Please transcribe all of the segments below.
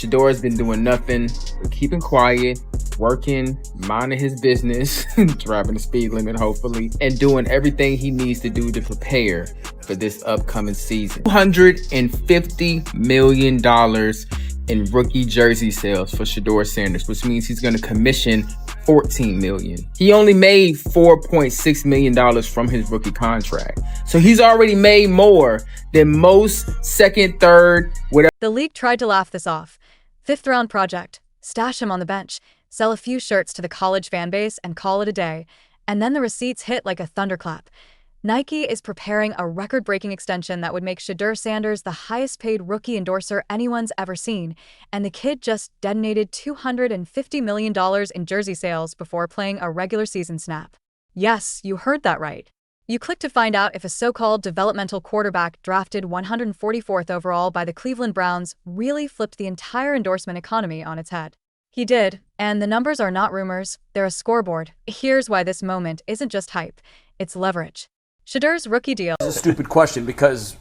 Shedeur's been doing nothing but keeping quiet, working, minding his business, driving the speed limit hopefully, and doing everything he needs to do to prepare for this upcoming season. $250 million in rookie jersey sales for Shedeur Sanders, which means he's going to commission $14 million. He only made $4.6 million from his rookie contract. So he's already made more than most second, third, whatever. The league tried to laugh this off. Fifth round project. Stash him on the bench, sell a few shirts to the college fan base, and call it a day. And then the receipts hit like a thunderclap. Nike is preparing a record-breaking extension that would make Shedeur Sanders the highest-paid rookie endorser anyone's ever seen, and the kid just detonated $250 million in jersey sales before playing a regular season snap. Yes, you heard that right. You click to find out if a so-called developmental quarterback drafted 144th overall by the Cleveland Browns really flipped the entire endorsement economy on its head. He did, and the numbers are not rumors, they're a scoreboard. Here's why this moment isn't just hype, it's leverage. Shedeur's rookie deal. It's a stupid question because,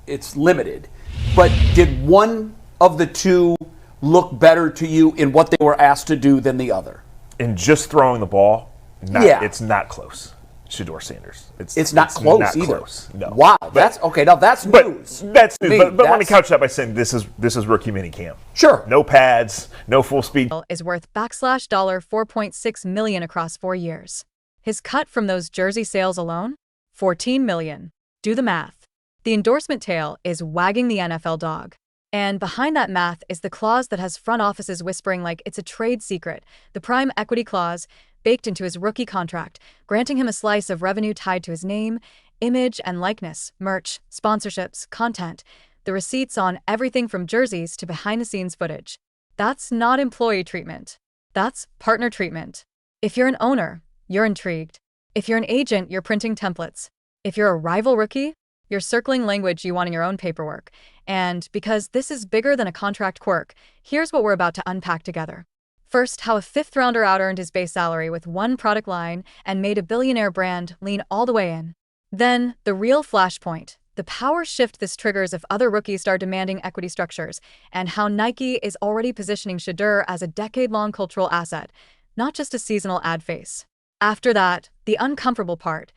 it's limited. But did one of the two look better to you in what they were asked to do than the other? In just throwing the ball, it's not close. Shedeur Sanders. It's not close not either. Close. No. Wow, that's okay. Now that's news. That's news. But let me couch that by saying this is rookie minicamp. Sure. No pads, no full speed. Is worth $4.6 million across 4 years. His cut from those jersey sales alone? $14 million. Do the math. The endorsement tail is wagging the NFL dog. And behind that math is the clause that has front offices whispering like it's a trade secret, the prime equity clause, baked into his rookie contract, granting him a slice of revenue tied to his name, image, and likeness, merch, sponsorships, content, the receipts on everything from jerseys to behind-the-scenes footage. That's not employee treatment. That's partner treatment. If you're an owner, you're intrigued. If you're an agent, you're printing templates. If you're a rival rookie, you're circling language you want in your own paperwork. And because this is bigger than a contract quirk, here's what we're about to unpack together. First, how a fifth-rounder out-earned his base salary with one product line and made a billionaire brand lean all the way in. Then, the real flashpoint, the power shift this triggers if other rookies start demanding equity structures, and how Nike is already positioning Shedeur as a decade-long cultural asset, not just a seasonal ad face. After that, the uncomfortable part,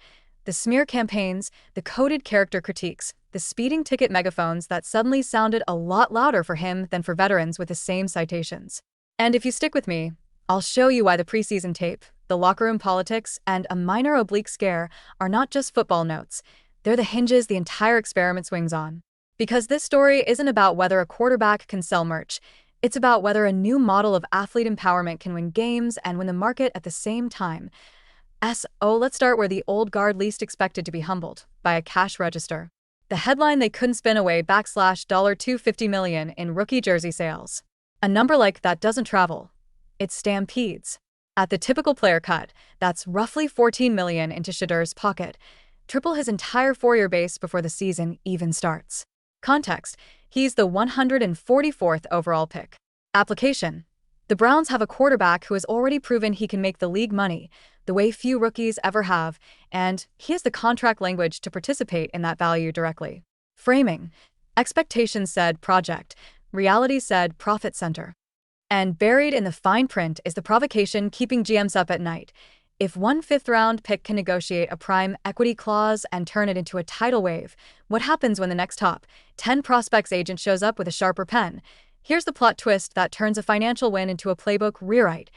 the smear campaigns, the coded character critiques, the speeding ticket megaphones that suddenly sounded a lot louder for him than for veterans with the same citations. And if you stick with me, I'll show you why the preseason tape, the locker room politics, and a minor oblique scare are not just football notes. They're the hinges the entire experiment swings on. Because this story isn't about whether a quarterback can sell merch. It's about whether a new model of athlete empowerment can win games and win the market at the same time. Let's start where the old guard least expected to be humbled, by a cash register. The headline they couldn't spin away $250 million in rookie jersey sales. A number like that doesn't travel. It stampedes. At the typical player cut, that's roughly $14 million into Shedeur's pocket, triple his entire 4-year base before the season even starts. Context, he's the 144th overall pick. Application, the Browns have a quarterback who has already proven he can make the league money, the way few rookies ever have, and he has the contract language to participate in that value directly. Framing, expectations said project, reality said profit center. And buried in the fine print is the provocation keeping GMs up at night. If one fifth-round pick can negotiate a prime equity clause and turn it into a tidal wave, what happens when the next top 10 prospects agent shows up with a sharper pen? Here's the plot twist that turns a financial win into a playbook rewrite.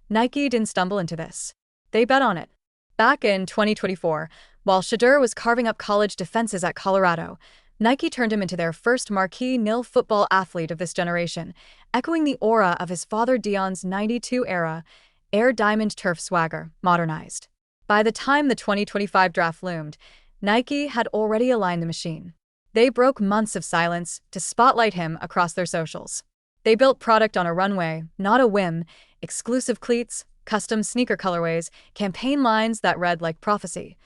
Nike didn't stumble into this. They bet on it. Back in 2024, while Shedeur was carving up college defenses at Colorado, Nike turned him into their first marquee nil football athlete of this generation, echoing the aura of his father Deion's '92 era Air Diamond turf swagger, modernized. By the time the 2025 draft loomed, Nike had already aligned the machine. They broke months of silence to spotlight him across their socials. They built product on a runway, not a whim, exclusive cleats, custom sneaker colorways, campaign lines that read like prophecy.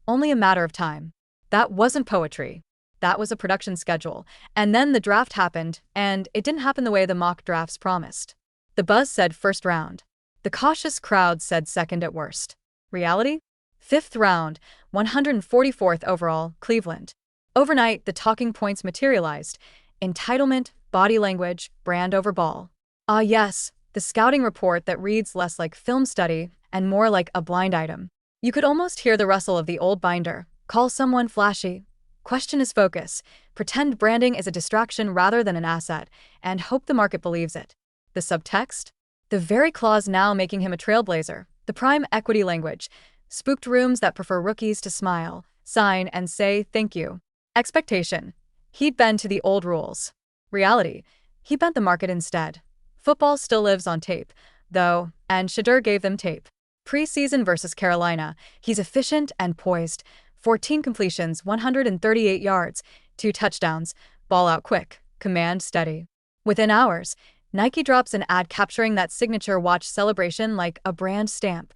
Only a matter of time. That wasn't poetry. That was a production schedule. And then the draft happened, and it didn't happen the way the mock drafts promised. The buzz said first round. The cautious crowd said second at worst. Reality? Fifth round, 144th overall, Cleveland. Overnight, the talking points materialized. Entitlement, body language, brand over ball. Ah, yes, the scouting report that reads less like film study and more like a blind item. You could almost hear the rustle of the old binder. Call someone flashy. Question his focus. Pretend branding is a distraction rather than an asset, and hope the market believes it. The subtext? The very clause now making him a trailblazer. The prime equity language. Spooked rooms that prefer rookies to smile, sign, and say thank you. Expectation. He'd bend to the old rules. Reality. He bent the market instead. Football still lives on tape, though, and Shedeur gave them tape. Preseason versus Carolina, he's efficient and poised. 14 completions, 138 yards, 2 touchdowns, ball out quick, command steady. Within hours, Nike drops an ad capturing that signature watch celebration like a brand stamp.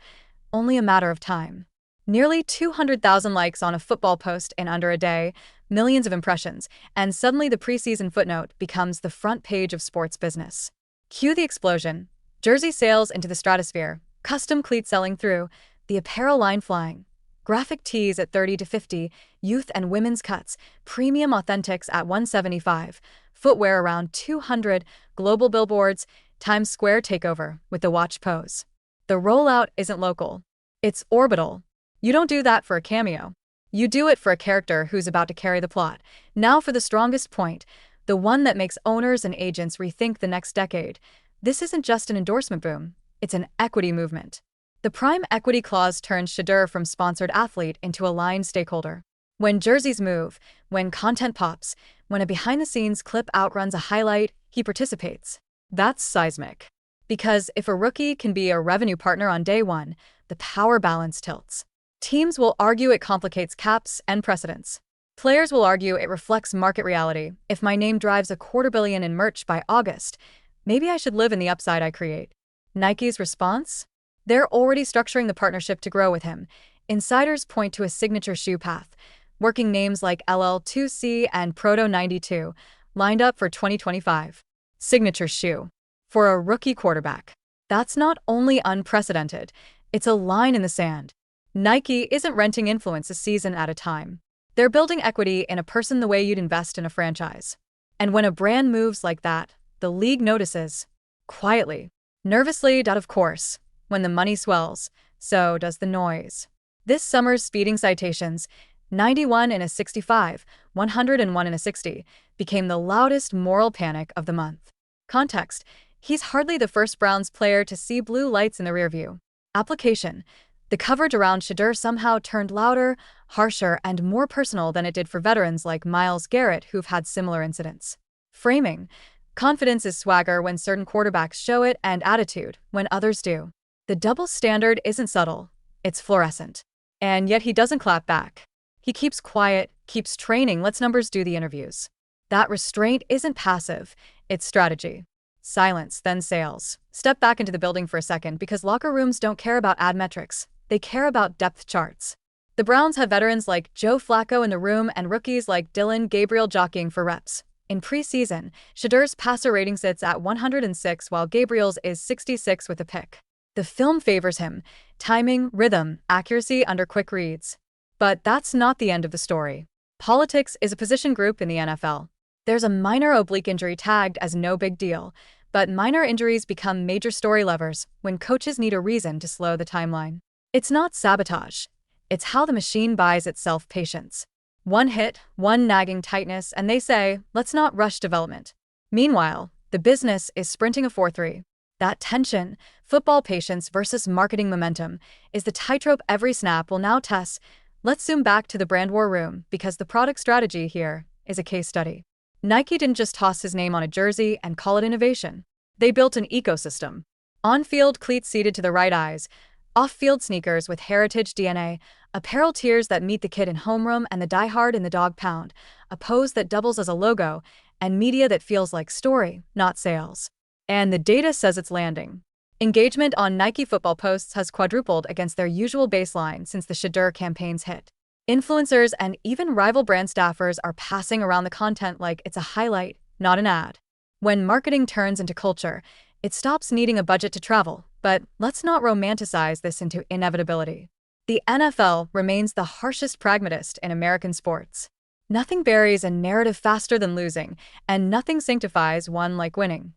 Only a matter of time. Nearly 200,000 likes on a football post in under a day, millions of impressions, and suddenly the preseason footnote becomes the front page of sports business. Cue the explosion. Jersey sales into the stratosphere, custom cleats selling through, the apparel line flying. Graphic tees at 30 to 50, youth and women's cuts, premium authentics at 175, footwear around 200, global billboards, Times Square takeover with the watch pose. The rollout isn't local. It's orbital. You don't do that for a cameo. You do it for a character who's about to carry the plot. Now for the strongest point, the one that makes owners and agents rethink the next decade. This isn't just an endorsement boom. It's an equity movement. The prime equity clause turns Shedeur from sponsored athlete into aligned stakeholder. When jerseys move, when content pops, when a behind-the-scenes clip outruns a highlight, he participates. That's seismic. Because if a rookie can be a revenue partner on day one, the power balance tilts. Teams will argue it complicates caps and precedents. Players will argue it reflects market reality. If my name drives $250 million in merch by August, maybe I should live in the upside I create. Nike's response? They're already structuring the partnership to grow with him. Insiders point to a signature shoe path, working names like LL2C and Proto 92, lined up for 2025. Signature shoe. For a rookie quarterback. That's not only unprecedented, it's a line in the sand. Nike isn't renting influence a season at a time. They're building equity in a person the way you'd invest in a franchise. And when a brand moves like that, the league notices. Quietly. Nervously, of course. When the money swells, so does the noise. This summer's speeding citations, 91 in a 65, 101 in a 60, became the loudest moral panic of the month. Context: he's hardly the first Browns player to see blue lights in the rearview. Application: the coverage around Shedeur somehow turned louder, harsher, and more personal than it did for veterans like Myles Garrett who've had similar incidents. Framing: confidence is swagger when certain quarterbacks show it and attitude when others do. The double standard isn't subtle, it's fluorescent. And yet he doesn't clap back. He keeps quiet, keeps training, lets numbers do the interviews. That restraint isn't passive, it's strategy. Silence, then sales. Step back into the building for a second because locker rooms don't care about ad metrics. They care about depth charts. The Browns have veterans like Joe Flacco in the room and rookies like Dylan Gabriel jockeying for reps. In preseason, Shedeur's passer rating sits at 106 while Gabriel's is 66 with a pick. The film favors him. Timing, rhythm, accuracy under quick reads. But that's not the end of the story. Politics is a position group in the NFL. There's a minor oblique injury tagged as no big deal, but minor injuries become major story levers when coaches need a reason to slow the timeline. It's not sabotage. It's how the machine buys itself patience. One hit, one nagging tightness, and they say, let's not rush development. Meanwhile, the business is sprinting a 4-3. That tension, football patience versus marketing momentum, is the tightrope every snap will now test. Let's zoom back to the brand war room because the product strategy here is a case study. Nike didn't just toss his name on a jersey and call it innovation. They built an ecosystem. On-field cleats seated to the right eyes, off-field sneakers with heritage DNA, apparel tiers that meet the kid in homeroom and the diehard in the dog pound, a pose that doubles as a logo, and media that feels like story, not sales. And the data says it's landing. Engagement on Nike football posts has quadrupled against their usual baseline since the Shedeur campaign's hit. Influencers and even rival brand staffers are passing around the content like it's a highlight, not an ad. When marketing turns into culture, it stops needing a budget to travel, but let's not romanticize this into inevitability. The NFL remains the harshest pragmatist in American sports. Nothing buries a narrative faster than losing, and nothing sanctifies one like winning.